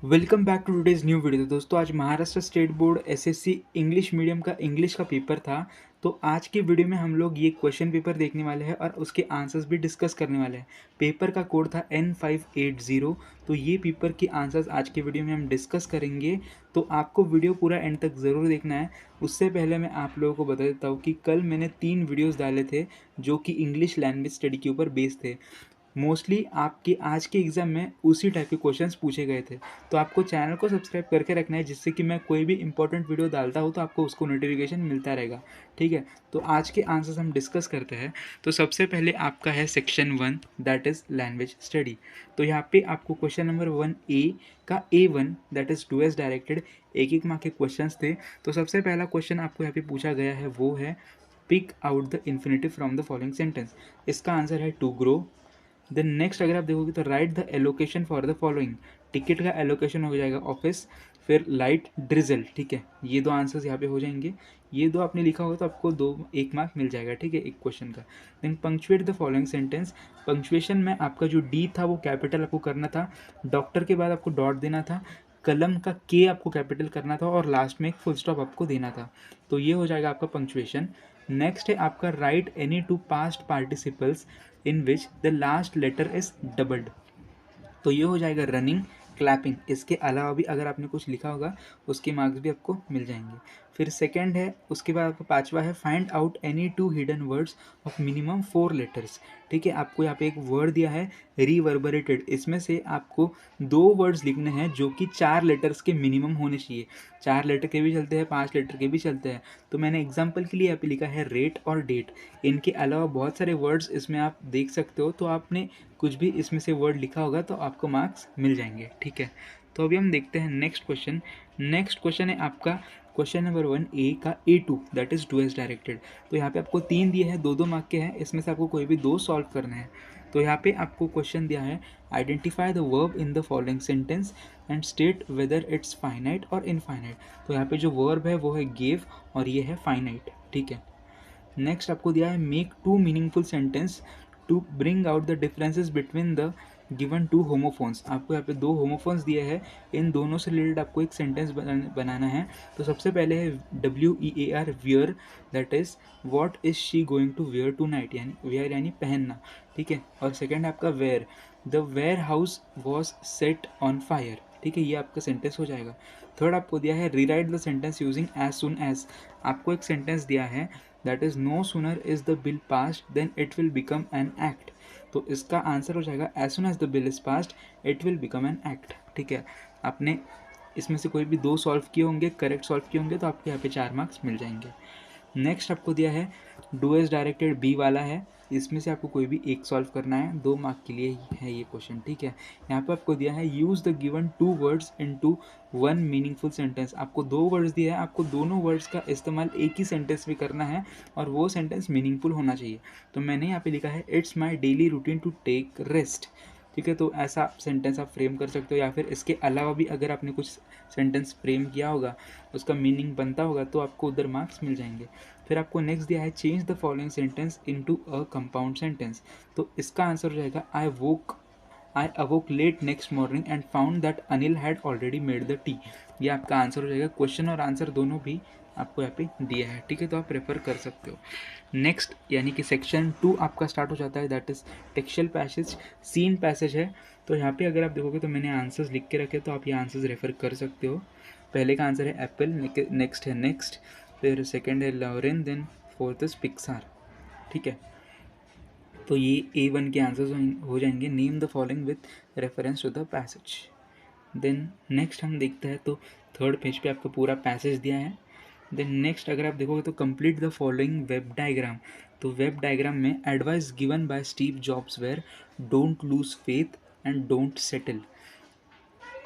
Welcome back to today's new video. तो दोस्तों आज Maharashtra state board SSC English medium का इंग्लिश का पेपर था। तो आज की वीडियो में हम लोग ये क्वेश्चन पेपर देखने वाले हैं और उसके आंसर्स भी डिस्कस करने वाले हैं। पेपर का कोड था N580। तो ये पेपर के आंसर्स आज की वीडियो में हम डिस्कस करेंगे। तो आपको वीडियो पूरा एंड तक ज़रूर देखना है। उससे पहले मैं आप लोगों को बता देता हूँ कि कल मैंने 3 वीडियोज़ डाले थे जो कि इंग्लिश लैंग्वेज स्टडी के ऊपर बेस्ड थे। मोस्टली आपके आज के एग्ज़ाम में उसी टाइप के क्वेश्चंस पूछे गए थे। तो आपको चैनल को सब्सक्राइब करके रखना है, जिससे कि मैं कोई भी इंपॉर्टेंट वीडियो डालता हूँ तो आपको उसको नोटिफिकेशन मिलता रहेगा। ठीक है, तो आज के आंसर्स हम डिस्कस करते हैं। तो सबसे पहले आपका है section 1, that is language study. तो यहाँ पे आपको क्वेश्चन नंबर 1A का A1 that is do as directed, एक एक मार्क के क्वेश्चंस थे। तो सबसे पहला क्वेश्चन आपको यहाँ पे पूछा गया है वो है pick out the infinitive from the following sentence. इसका आंसर है टू ग्रो। देन नेक्स्ट अगर आप देखोगे तो write the allocation for the following. Ticket का एलोकेशन हो जाएगा ऑफिस, फिर लाइट ड्रिजल। ठीक है, ये दो आंसर्स यहाँ पे हो जाएंगे। ये दो आपने लिखा होगा तो आपको एक मार्क मिल जाएगा। ठीक है, एक क्वेश्चन का। Then punctuate the following sentence. Punctuation में आपका जो डी था वो कैपिटल आपको करना था, डॉक्टर के बाद आपको डॉट देना था, कलम का के आपको कैपिटल करना था और लास्ट में एक फुल स्टॉप आपको देना था। तो ये हो जाएगा आपका पंक्चुएशन। नेक्स्ट है आपका write any two past participles in which the last letter is doubled. तो ये हो जाएगा रनिंग, क्लैपिंग। इसके अलावा भी अगर आपने कुछ लिखा होगा उसके मार्क्स भी आपको मिल जाएंगे। फिर सेकंड है, उसके बाद आपका पांचवा है find out any two hidden words of minimum 4 letters. ठीक है, आपको यहाँ पे एक वर्ड दिया है रिवर्बरेटेड। इसमें से आपको 2 वर्ड्स लिखने हैं जो कि 4 लेटर्स के मिनिमम होने चाहिए। 4 लेटर के भी चलते हैं, 5 लेटर के भी चलते हैं। तो मैंने एग्जाम्पल के लिए यहाँ पे लिखा है रेट और डेट। इनके अलावा बहुत सारे वर्ड्स इसमें आप देख सकते हो। तो आपने कुछ भी इसमें से वर्ड लिखा होगा तो आपको मार्क्स मिल जाएंगे। ठीक है, तो अभी हम देखते हैं नेक्स्ट क्वेश्चन। नेक्स्ट क्वेश्चन है आपका क्वेश्चन नंबर 1A का A2 that is to as directed. तो यहाँ पे आपको 3 दिए हैं, 2 मार्क के हैं। इसमें से आपको कोई भी 2 सॉल्व करना है। तो यहाँ पे आपको क्वेश्चन दिया है identify the verb in the following sentence and state whether it's finite और इनफाइनाइट। तो यहाँ पे जो वर्ब है वो है गेव और ये है फाइनाइट। ठीक है, नेक्स्ट आपको दिया है make 2 meaningful sentence to bring out the differences between the given 2 homophones. आपको यहाँ पे 2 होमोफोन्स दिए हैं, इन दोनों से रिलेटेड आपको एक सेंटेंस बनाना है। तो सबसे पहले है WEAR wear, that is what is she going to wear tonight, यानी वेयर यानी पहनना। ठीक है, और सेकेंड आपका ware, the warehouse was set on fire. ठीक है, ये आपका सेंटेंस हो जाएगा। थर्ड आपको दिया है rewrite the sentence using as soon as. आपको एक सेंटेंस दिया है that is no sooner is the bill passed then it will become an act. तो इसका आंसर हो जाएगा as soon as the bill is passed it will become an act. ठीक है, आपने इसमें से कोई भी 2 सॉल्व किए होंगे, करेक्ट सॉल्व किए होंगे तो आपको यहाँ पे 4 मार्क्स मिल जाएंगे। नेक्स्ट आपको दिया है डू एस डायरेक्टेड बी वाला है। इसमें से आपको कोई भी एक सॉल्व करना है, 2 मार्क के लिए ही है ये क्वेश्चन। ठीक है, यहाँ पे आपको दिया है use the given 2 words into 1 meaningful sentence. आपको 2 वर्ड्स दिया है, आपको दोनों वर्ड्स का इस्तेमाल एक ही सेंटेंस में करना है और वो सेंटेंस मीनिंगफुल होना चाहिए। तो मैंने यहाँ पे लिखा है it's my daily routine to take rest. ठीक है, तो ऐसा सेंटेंस आप फ्रेम कर सकते हो, या फिर इसके अलावा भी अगर आपने कुछ सेंटेंस फ्रेम किया होगा, उसका मीनिंग बनता होगा, तो आपको उधर मार्क्स मिल जाएंगे। फिर आपको नेक्स्ट दिया है change the following sentence into a compound sentence. तो इसका आंसर हो जाएगा I awoke late next morning and found that Anil had already made the tea. ये आपका आंसर हो जाएगा। क्वेश्चन और आंसर दोनों भी आपको यहाँ पे दिया है। ठीक है, तो आप रेफर कर सकते हो। नेक्स्ट यानी कि सेक्शन 2 आपका स्टार्ट हो जाता है, that is textual passage, seen passage है। तो यहाँ पे अगर आप देखोगे तो मैंने आंसर्स लिख के रखे, तो आप ये आंसर्स रेफर कर सकते हो। पहले का आंसर है एप्पल, नेक्स्ट है नेक्स्ट, फिर सेकेंड है Lauren, then fourth is Pixar. ठीक है, तो ये A1 के आंसर्स हो जाएंगे। Name the following with reference to the passage. Then next हम देखते हैं तो थर्ड पेज पे आपको पूरा पैसेज दिया है। देन नेक्स्ट अगर आप देखोगे तो complete the following web diagram. तो वेब डायग्राम में advice given by Steve Jobs where don't lose faith and don't settle.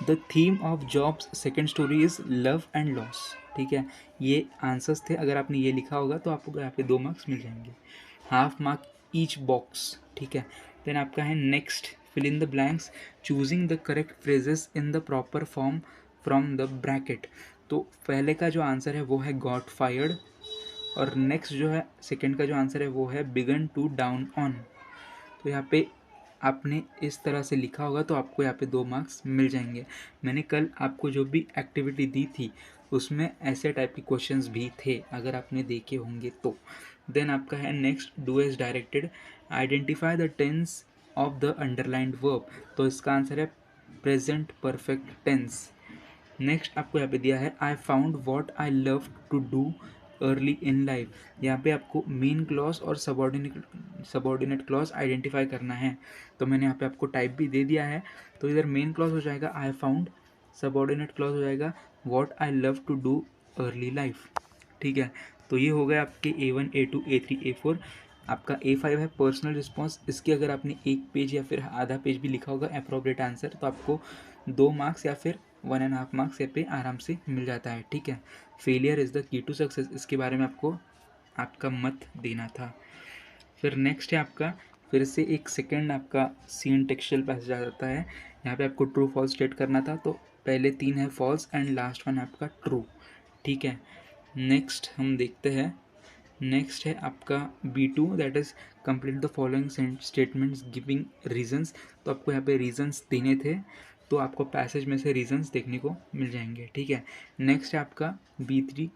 The theme of Jobs second story is love and loss. ठीक है, ये answers थे। अगर आपने ये लिखा होगा तो आपको यहाँ पे 2 मार्क्स मिल जाएंगे, हाफ मार्क ईच बॉक्स। ठीक है, देन आपका है next fill in the blanks choosing the correct phrases in the proper form from the bracket. तो पहले का जो आंसर है वो है गॉट फायर्ड, और नेक्स्ट जो है सेकेंड का जो आंसर है वो है बिगन टू डाउन ऑन। तो यहाँ पे आपने इस तरह से लिखा होगा तो आपको यहाँ पे 2 मार्क्स मिल जाएंगे। मैंने कल आपको जो भी एक्टिविटी दी थी उसमें ऐसे टाइप के क्वेश्चंस भी थे, अगर आपने देखे होंगे तो। देन आपका है next, do as directed, identify the tense of the underlined verb. तो इसका आंसर है प्रेजेंट परफेक्ट टेंस। नेक्स्ट आपको यहाँ पे दिया है, I found what I love to do early in life. यहाँ पे आपको मेन क्लॉज और सबॉर्डिनेट क्लॉज आइडेंटिफाई करना है। तो मैंने यहाँ पे आपको टाइप भी दे दिया है। तो इधर मेन क्लॉज हो जाएगा आई फाउंड, सबॉर्डिनेट क्लॉज हो जाएगा what I love to do early life. ठीक है, तो ये हो गया आपके A1, A2, A3, A4। आपका A5 है पर्सनल रिस्पॉन्स। इसके अगर आपने एक पेज या फिर आधा पेज भी लिखा होगा अप्रोप्रिएट आंसर तो आपको 2 मार्क्स या फिर 1.5 मार्क्स यहाँ पे आराम से मिल जाता है। ठीक है, failure is the key to success, इसके बारे में आपको आपका मत देना था। फिर नेक्स्ट है आपका फिर से एक सेकेंड आपका सीन टेक्सचुअल पैसेज आ जाता है। यहाँ पे आपको ट्रू फॉल्स स्टेट करना था, तो पहले 3 है फॉल्स एंड लास्ट 1 है आपका ट्रू। ठीक है, नेक्स्ट हम देखते हैं। नेक्स्ट है आपका B2, that is complete the following statements giving reasons. तो आपको यहाँ पे रीजंस देने थे, तो आपको पैसेज में से रीजंस देखने को मिल जाएंगे। ठीक है, नेक्स्ट है आपका B3।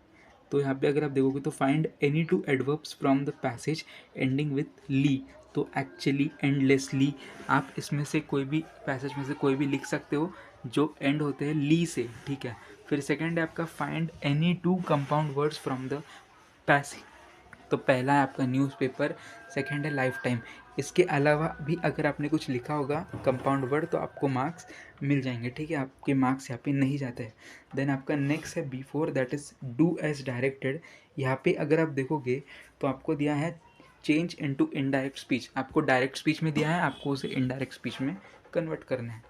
तो यहाँ पे अगर आप देखोगे तो find any two adverbs from the passage ending with ly. तो एक्चुअली, एंडलेसली, आप इसमें से कोई भी पैसेज में से कोई भी लिख सकते हो जो एंड होते हैं ली से। ठीक है, फिर सेकंड है आपका find any to compound words from the passage. तो पहला है आपका न्यूज़पेपर, सेकंड है लाइफ टाइम। इसके अलावा भी अगर आपने कुछ लिखा होगा कंपाउंड वर्ड तो आपको मार्क्स मिल जाएंगे। ठीक है, आपके मार्क्स यहाँ पे नहीं जाते हैं। देन आपका नेक्स्ट है B4, that is do as directed. यहाँ पे अगर आप देखोगे तो आपको दिया है चेंज इनटू इनडायरेक्ट स्पीच। आपको डायरेक्ट स्पीच में दिया है, आपको उसे इनडायरेक्ट स्पीच में कन्वर्ट करना है।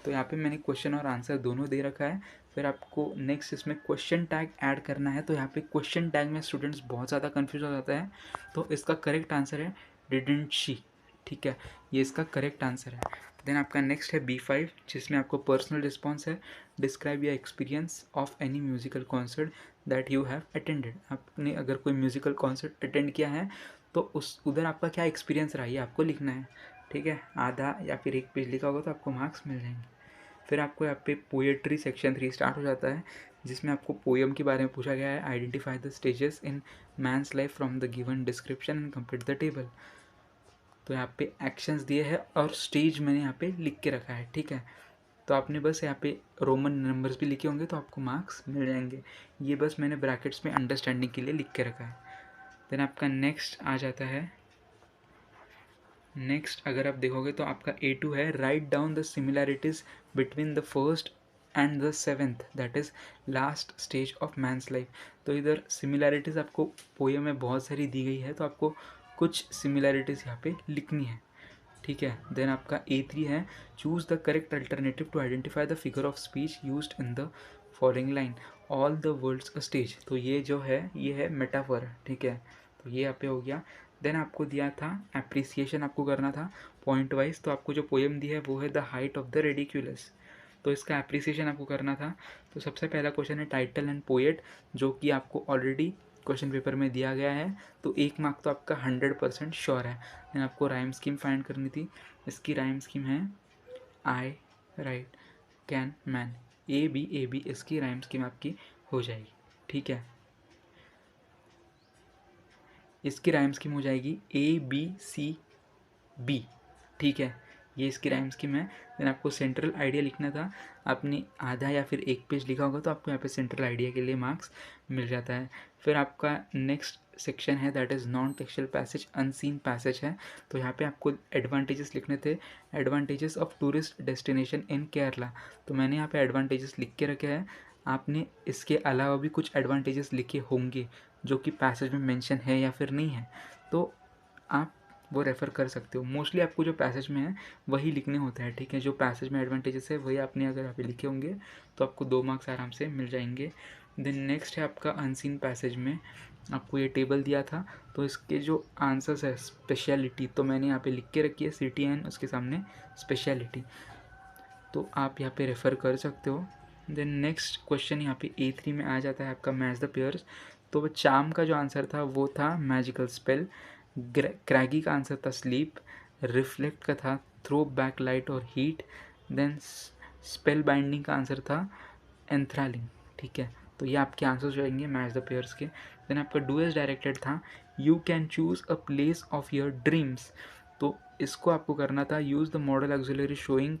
तो यहाँ पे मैंने क्वेश्चन और आंसर दोनों दे रखा है। फिर आपको नेक्स्ट इसमें क्वेश्चन टैग ऐड करना है। तो यहाँ पे क्वेश्चन टैग में स्टूडेंट्स बहुत ज़्यादा कंफ्यूज हो जाता है। तो इसका करेक्ट आंसर है डिडंट शी। ठीक है, ये इसका करेक्ट आंसर है। देन आपका नेक्स्ट है B5, जिसमें आपको पर्सनल रिस्पॉन्स है, describe your experience of any musical concert that you have attended. आपने अगर कोई म्यूजिकल कॉन्सर्ट अटेंड किया है तो उस उधर आपका क्या एक्सपीरियंस रहा है आपको लिखना है। ठीक है, आधा या फिर एक पेज लिखा होगा तो आपको मार्क्स मिल जाएंगे। फिर आपको यहाँ पे पोएट्री सेक्शन 3 स्टार्ट हो जाता है, जिसमें आपको पोएम के बारे में पूछा गया है। Identify the stages in men's life from the given description and complete the table. तो यहाँ पे एक्शंस दिए हैं और स्टेज मैंने यहाँ पे लिख के रखा है। ठीक है, तो आपने बस यहाँ पे रोमन नंबर्स भी लिखे होंगे तो आपको मार्क्स मिल जाएंगे। ये बस मैंने ब्रैकेट्स में अंडरस्टैंडिंग के लिए लिख के रखा है। देन आपका नेक्स्ट आ जाता है, नेक्स्ट अगर आप देखोगे तो आपका A2 है, write down the similarities between the first and the seventh, that is last stage of man's life. तो इधर सिमिलैरिटीज़ आपको पोएम में बहुत सारी दी गई है, तो आपको कुछ सिमिलैरिटीज़ यहाँ पे लिखनी है। ठीक है, देन आपका A3 है, choose the correct alternative to identify the figure of speech used in the following line, all the world's a stage. तो ये जो है ये है मेटाफर। ठीक है, तो ये यहाँ पे हो गया। देन आपको दिया था एप्रिसिएशन आपको करना था पॉइंट वाइज। तो आपको जो पोएम दी है वो है the height of the ridiculous. तो इसका एप्रिसिएशन आपको करना था। तो सबसे पहला क्वेश्चन है टाइटल एंड पोएट, जो कि आपको ऑलरेडी क्वेश्चन पेपर में दिया गया है, तो 1 मार्क तो आपका 100% श्योर है। देन आपको राइम स्कीम फाइंड करनी थी। इसकी राइम स्कीम है I write can man, A B इसकी राइम स्कीम आपकी हो जाएगी। ठीक है, इसकी राइम स्कीम हो जाएगी ABCB। ठीक है, ये इसकी राइम स्कीम है। देन आपको सेंट्रल आइडिया लिखना था। आपने आधा या फिर एक पेज लिखा होगा तो आपको यहाँ पे सेंट्रल आइडिया के लिए मार्क्स मिल जाता है। फिर आपका नेक्स्ट सेक्शन है, that is non textual passage, unseen passage है। तो यहाँ पे आपको एडवांटेजेस लिखने थे, advantages of tourist destination in Kerala. तो मैंने यहाँ पे एडवांटेजेस लिख के रखे हैं। आपने इसके अलावा भी कुछ एडवांटेजेस लिखे होंगे जो कि पैसेज में मेंशन है या फिर नहीं है, तो आप वो रेफ़र कर सकते हो। मोस्टली आपको जो पैसेज में है वही लिखने होते हैं। ठीक है, जो पैसेज में एडवांटेजेस है वही आपने अगर यहाँ पे लिखे होंगे तो आपको 2 मार्क्स आराम से मिल जाएंगे। देन नेक्स्ट है आपका अनसीन पैसेज में आपको ये टेबल दिया था, तो इसके जो आंसर्स है स्पेशलिटी, तो मैंने यहाँ पे लिख के रखी है CTN उसके सामने स्पेशलिटी, तो आप यहाँ पे रेफ़र कर सकते हो। देन नेक्स्ट क्वेश्चन यहाँ पे A3 में आ जाता है आपका मैच द पेयर्स। तो वो चाम का जो आंसर था वो था मैजिकल स्पेल, क्रैगी का आंसर था स्लीप, रिफ्लेक्ट का था थ्रो बैक लाइट और हीट। देन स्पेल बाइंडिंग का आंसर था एंथ्रालिंग, ठीक है। तो ये आपके आंसर्स रहेंगे मैच द पेयर्स के। देन आपका डू एज डायरेक्टेड था you can choose a place of your dreams. तो इसको आपको करना था use the modal auxiliary showing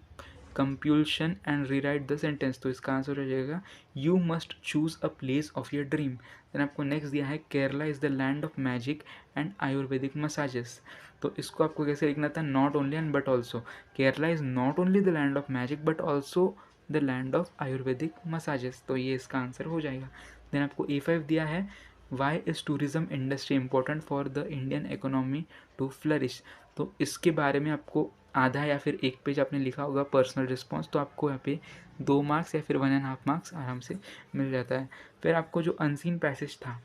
compulsion and rewrite the sentence. तो इसका आंसर हो जाएगा you must choose a place of your dream. Then आपको नेक्स्ट दिया है Kerala is the land of magic and Ayurvedic massages. तो इसको आपको कैसे लिखना था, not only and but also. Kerala is not only the land of magic but also the land of Ayurvedic massages. तो ये इसका आंसर हो जाएगा। देन आपको A5 दिया है why is tourism industry important for the Indian economy to flourish. तो इसके बारे में आपको आधा या फिर एक पेज आपने लिखा होगा पर्सनल रिस्पॉन्स, तो आपको यहाँ पे 2 मार्क्स या फिर 1.5 मार्क्स आराम से मिल जाता है। फिर आपको जो अनसीन पैसेज था,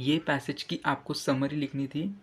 ये पैसेज की आपको समरी लिखनी थी,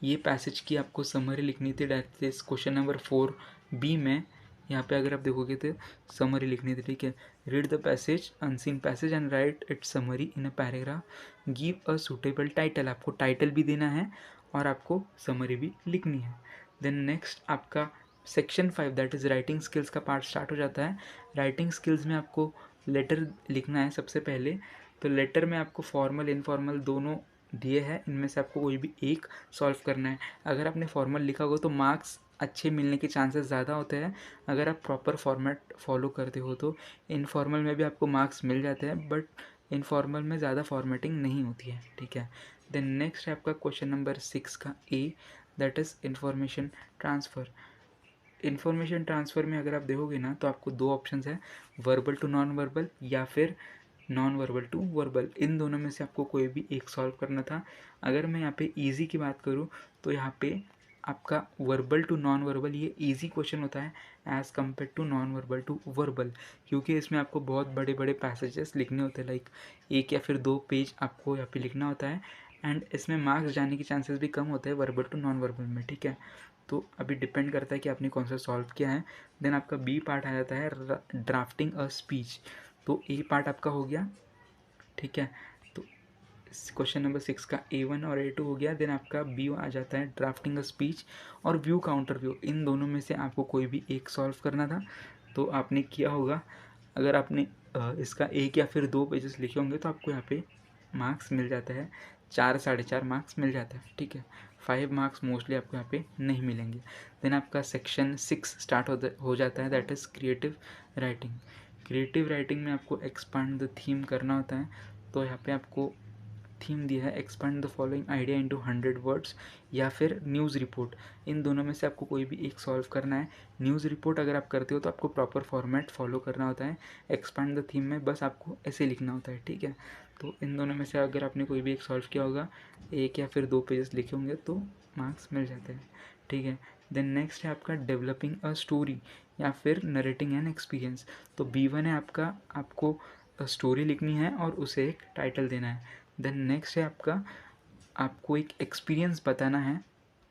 ये पैसेज की आपको समरी लिखनी थी। That is question number 4B में यहाँ पे अगर आप देखोगे तो समरी लिखनी थी, ठीक है। Read the passage unseen passage and right it summary in a paragraph, give a suitable title. आपको टाइटल भी देना है और आपको समरी भी लिखनी है। देन नेक्स्ट आपका section 5 that is writing skills का पार्ट स्टार्ट हो जाता है। राइटिंग स्किल्स में आपको लेटर लिखना है सबसे पहले। तो लेटर में आपको फॉर्मल इनफॉर्मल दोनों दिए हैं, इनमें से आपको कोई भी एक सॉल्व करना है। अगर आपने फॉर्मल लिखा होगा तो मार्क्स अच्छे मिलने के चांसेस ज़्यादा होते हैं। अगर आप प्रॉपर फॉर्मेट फॉलो करते हो तो इनफॉर्मल में भी आपको मार्क्स मिल जाते हैं, बट इनफॉर्मल में ज़्यादा फॉर्मेटिंग नहीं होती है, ठीक है। देन नेक्स्ट है आपका क्वेश्चन नंबर 6 का A that is information transfer. Information transfer में अगर आप देखोगे ना तो आपको 2 ऑप्शंस हैं, वर्बल टू नॉन वर्बल या फिर नॉन वर्बल टू वर्बल। इन दोनों में से आपको कोई भी एक सॉल्व करना था। अगर मैं यहाँ पे इजी की बात करूँ तो यहाँ पे आपका वर्बल टू नॉन वर्बल ये इजी क्वेश्चन होता है as compare to non verbal to verbal, क्योंकि इसमें आपको बहुत बड़े बड़े पैसेजेस लिखने होते हैं, लाइक 1 या फिर 2 पेज आपको यहाँ पे लिखना होता है। एंड इसमें मार्क्स जाने के चांसेस भी कम होते हैं वर्बल टू नॉन वर्बल में, ठीक है। तो अभी डिपेंड करता है कि आपने कौन सा सॉल्व किया है। देन आपका B पार्ट आ जाता है ड्राफ्टिंग अ स्पीच। तो A पार्ट आपका हो गया, ठीक है। तो क्वेश्चन नंबर 6 का A1 और A2 हो गया। देन आपका B आ जाता है ड्राफ्टिंग अ स्पीच और व्यू काउंटर व्यू। इन दोनों में से आपको कोई भी एक सॉल्व करना था, तो आपने किया होगा। अगर आपने इसका 1 या फिर 2 पेजेस लिखे होंगे तो आपको यहाँ पे मार्क्स मिल जाता है, 4 साढ़े 4 मार्क्स मिल जाता है, ठीक है। 5 मार्क्स मोस्टली आपको यहाँ पे नहीं मिलेंगे। देन आपका सेक्शन 6 स्टार्ट हो जाता है that is creative writing. Creative writing में आपको एक्सपांड द थीम करना होता है। तो यहाँ पे आपको थीम दिया है expand the following idea into 100 words या फिर न्यूज़ रिपोर्ट। इन दोनों में से आपको कोई भी एक सॉल्व करना है। न्यूज़ रिपोर्ट अगर आप करते हो तो आपको प्रॉपर फॉर्मेट फॉलो करना होता है। एक्सपांड द थीम में बस आपको ऐसे लिखना होता है, ठीक है। तो इन दोनों में से अगर आपने कोई भी एक सॉल्व किया होगा, 1 या फिर 2 पेजेस लिखे होंगे तो मार्क्स मिल जाते हैं, ठीक है। देन नेक्स्ट है आपका डेवलपिंग अ स्टोरी या फिर नरेटिंग एन एक्सपीरियंस। तो B1 है आपका, आपको स्टोरी लिखनी है और उसे एक टाइटल देना है। देन नेक्स्ट है आपका, आपको एक एक्सपीरियंस बताना है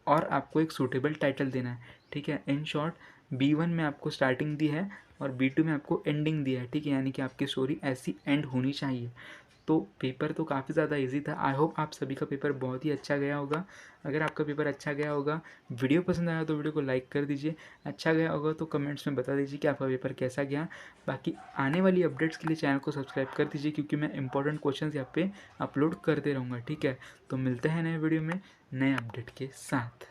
और आपको एक सूटेबल टाइटल देना है, ठीक है। इन शॉर्ट B1 में आपको स्टार्टिंग दी है और B2 में आपको एंडिंग दिया है, ठीक है। यानी कि आपकी स्टोरी ऐसी एंड होनी चाहिए। तो पेपर तो काफ़ी ज़्यादा इजी था। आई होप आप सभी का पेपर बहुत ही अच्छा गया होगा। अगर आपका पेपर अच्छा गया होगा, वीडियो पसंद आया तो वीडियो को लाइक कर दीजिए। अच्छा गया होगा तो कमेंट्स में बता दीजिए कि आपका पेपर कैसा गया। बाकी आने वाली अपडेट्स के लिए चैनल को सब्सक्राइब कर दीजिए, क्योंकि मैं इंपॉर्टेंट क्वेश्चंस यहाँ पे अपलोड करते रहूँगा, ठीक है। तो मिलते हैं नए वीडियो में नए अपडेट के साथ।